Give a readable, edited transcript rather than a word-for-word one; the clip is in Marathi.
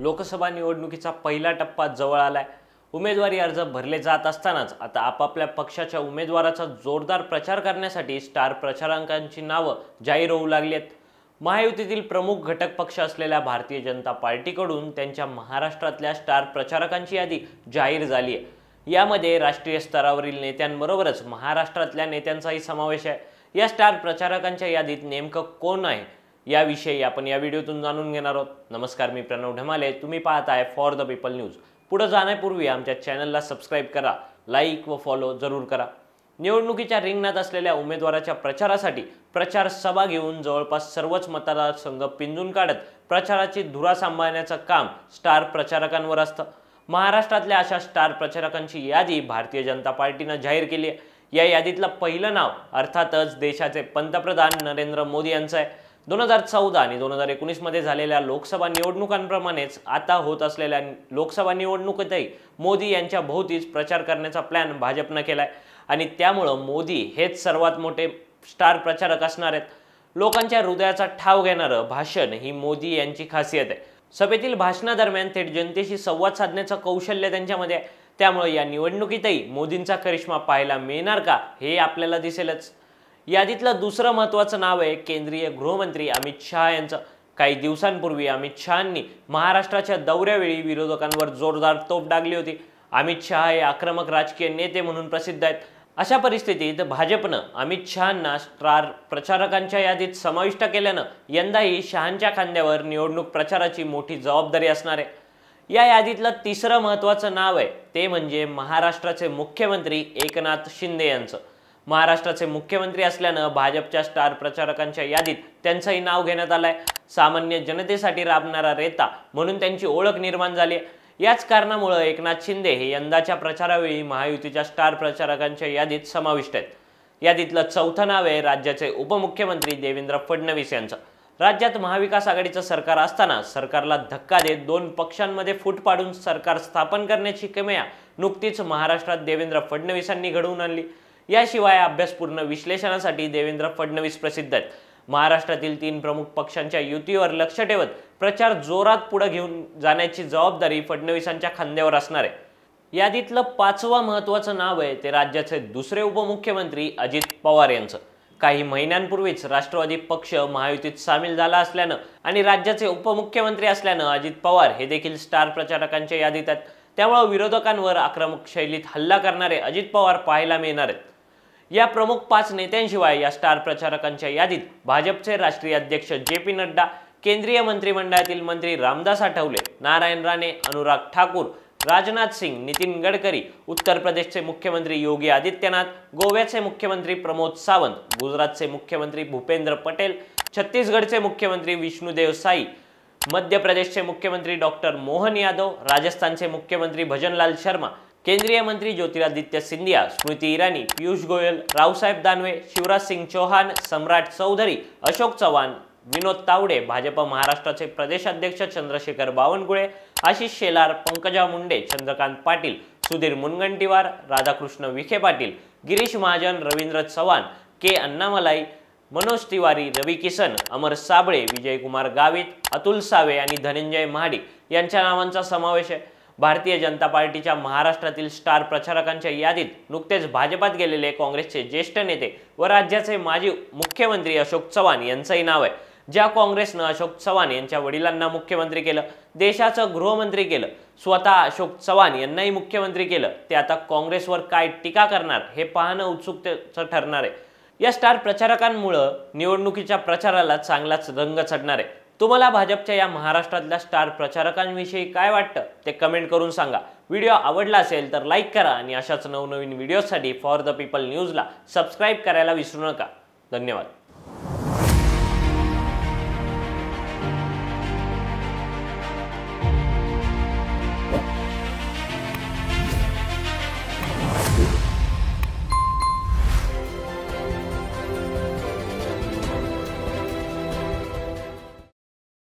लोकसभा निवडणुकीचा पहिला टप्पा जवळ आलाय। उमेदवारी अर्ज भरले जात असतानाच आता आपापल्या पक्षाच्या उमेदवाराचा जोरदार प्रचार करण्यासाठी स्टार प्रचारकांची नावे जाहीर होऊ लागली आहेत। महायुतीतील प्रमुख घटक पक्ष असलेल्या भारतीय जनता पार्टीकडून त्यांच्या महाराष्ट्रातल्या स्टार प्रचारकांची यादी जाहीर झाली आहे। यामध्ये राष्ट्रीय स्तरावरील नेत्यांबरोबरच महाराष्ट्रातल्या नेत्यांचाही समावेश आहे। या स्टार प्रचारकांच्या यादीत नेमकं कोण आहे याविषयी आपण या व्हिडिओतून जाणून घेणार आहोत। नमस्कार, मी प्रणव ढमाले, तुम्ही पाहताय फॉर द पीपल न्यूज। पुढे जाण्यापूर्वी आमच्या चॅनलला सबस्क्राइब करा, लाईक व फॉलो जरूर करा। निवडणुकीच्या रिंगणात असलेल्या उमेदवाराच्या प्रचारासाठी प्रचार सभा घेऊन जवळपास सर्वच मतदारसंघ पिंजून काढत प्रचाराची धुरा सांभाळण्याचं काम स्टार प्रचारकांवर असतं। महाराष्ट्रातल्या अशा स्टार प्रचारकांची यादी भारतीय जनता पार्टीने जाहीर केली आहे। या यादीतलं पहिलं नाव अर्थातच देशाचे पंतप्रधान नरेंद्र मोदी यांचं आहे। 2014 आणि 2019 मध्ये झालेल्या लोकसभा निवडणुकांप्रमाणेच आता होत असलेल्या लोकसभा निवडणुकीतही मोदी यांच्या भोवतीच प्रचार करण्याचा प्लॅन भाजपने केलाय आणि त्यामुळे मोदी हेच सर्वात मोठे स्टार प्रचारक असणार आहेत। लोकांच्या हृदयाचा ठाव घेणारं भाषण ही मोदी यांची खासियत आहे। सभेतील भाषणादरम्यान थेट जनतेशी संवाद साधण्याचं कौशल्य त्यांच्यामध्ये आहे। त्यामुळे या निवडणुकीतही मोदींचा करिश्मा पाहायला मिळणार का हे आपल्याला दिसेलच। यादीतलं दुसरं महत्त्वाचं नाव आहे केंद्रीय गृहमंत्री अमित शहा यांचं। काही दिवसांपूर्वी अमित शहांनी महाराष्ट्राच्या दौऱ्यावेळी विरोधकांवर जोरदार तोफ डागली होती। अमित शहा हे आक्रमक राजकीय नेते म्हणून प्रसिद्ध आहेत। अशा परिस्थितीत भाजपनं अमित शहांना स्टार प्रचारकांच्या यादीत समाविष्ट केल्यानं यंदाही शहांच्या खांद्यावर निवडणूक प्रचाराची मोठी जबाबदारी असणार आहे। या यादीतलं तिसरं महत्त्वाचं नाव आहे ते म्हणजे महाराष्ट्राचे मुख्यमंत्री एकनाथ शिंदे यांचं। महाराष्ट्राचे मुख्यमंत्री असल्यानं भाजपच्या स्टार प्रचारकांच्या यादीत त्यांचंही नाव घेण्यात आलंय। सामान्य जनतेसाठी राबणारा नेता म्हणून त्यांची ओळख निर्माण झाली आहे। याच कारणामुळे एकनाथ शिंदे हे यंदाच्या प्रचारावेळी महायुतीच्या स्टार प्रचारकांच्या यादीत समाविष्ट आहेत। यादीतलं चौथं नाव आहे राज्याचे उपमुख्यमंत्री देवेंद्र फडणवीस यांचं। राज्यात महाविकास आघाडीचं सरकार असताना सरकारला धक्का देत दोन पक्षांमध्ये फूट पाडून सरकार स्थापन करण्याची किमया नुकतीच महाराष्ट्रात देवेंद्र फडणवीसांनी घडवून आणली। याशिवाय अभ्यासपूर्ण विश्लेषणासाठी देवेंद्र फडणवीस प्रसिद्ध आहेत। महाराष्ट्रातील तीन प्रमुख पक्षांच्या युतीवर लक्ष ठेवत प्रचार जोरात पुढे घेऊन जाण्याची जबाबदारी फडणवीसांच्या खांद्यावर असणार आहे। यादीतलं पाचवं महत्त्वाचं नाव आहे ते राज्याचे दुसरे उपमुख्यमंत्री अजित पवार यांचं। काही महिन्यांपूर्वीच राष्ट्रवादी पक्ष महायुतीत सामील झाला असल्यानं आणि राज्याचे उपमुख्यमंत्री असल्यानं अजित पवार हे देखील स्टार प्रचारकांच्या यादीत आहेत। त्यामुळे विरोधकांवर आक्रमक शैलीत हल्ला करणारे अजित पवार पाहायला मिळणार आहेत। या प्रमुख पाच नेत्यांशिवाय या स्टार प्रचारकांच्या यादीत भाजपचे राष्ट्रीय अध्यक्ष जे.पी. नड्डा, केंद्रीय मंत्रिमंडळातील मंत्री रामदास आठवले, नारायण राणे, अनुराग ठाकूर, राजनाथ सिंग, नितीन गडकरी, उत्तर प्रदेशचे मुख्यमंत्री योगी आदित्यनाथ, गोव्याचे मुख्यमंत्री प्रमोद सावंत, गुजरातचे मुख्यमंत्री भूपेंद्र पटेल, छत्तीसगडचे मुख्यमंत्री विष्णुदेव साई, मध्य प्रदेशचे मुख्यमंत्री डॉक्टर मोहन यादव, राजस्थानचे मुख्यमंत्री भजनलाल शर्मा, केंद्रीय मंत्री ज्योतिरादित्य सिंधिया, स्मृती इराणी, पीयूष गोयल, रावसाहेब दानवे, शिवराज सिंग चौहान, सम्राट चौधरी, अशोक चव्हाण, विनोद तावडे, भाजप महाराष्ट्राचे प्रदेशाध्यक्ष चंद्रशेखर बावनकुळे, आशिष शेलार, पंकजा मुंडे, चंद्रकांत पाटील, सुधीर मुनगंटीवार, राधाकृष्ण विखे पाटील, गिरीश महाजन, रवींद्र चव्हाण, के अण्णामलाई, मनोज तिवारी, रवी किसन, अमर साबळे, विजयकुमार गावित, अतुल सावे आणि धनंजय महाडिक यांच्या नावांचा समावेश आहे। भारतीय जनता पार्टीच्या महाराष्ट्रातील स्टार प्रचारकांच्या यादीत नुकतेच भाजपात गेलेले काँग्रेसचे ज्येष्ठ नेते व राज्याचे माजी मुख्यमंत्री अशोक चव्हाण यांचंही नाव आहे। ज्या काँग्रेसनं अशोक चव्हाण यांच्या वडिलांना मुख्यमंत्री केलं, देशाचं गृहमंत्री केलं, स्वतः अशोक चव्हाण यांनाही मुख्यमंत्री केलं, ते आता काँग्रेसवर काय टीका करणार हे पाहणं उत्सुकतेचं ठरणार आहे। या स्टार प्रचारकांमुळे निवडणुकीच्या प्रचाराला चांगलाच रंग चढणार आहे। तुम्हाला भाजपच्या या महाराष्ट्रातल्या स्टार प्रचारकांविषयी काय वाटतं ते कमेंट करून सांगा। व्हिडिओ आवडला असेल तर लाईक करा आणि अशाच नवनवीन व्हिडिओसाठी फॉर द पीपल न्यूजला सबस्क्राईब करायला विसरू नका। धन्यवाद।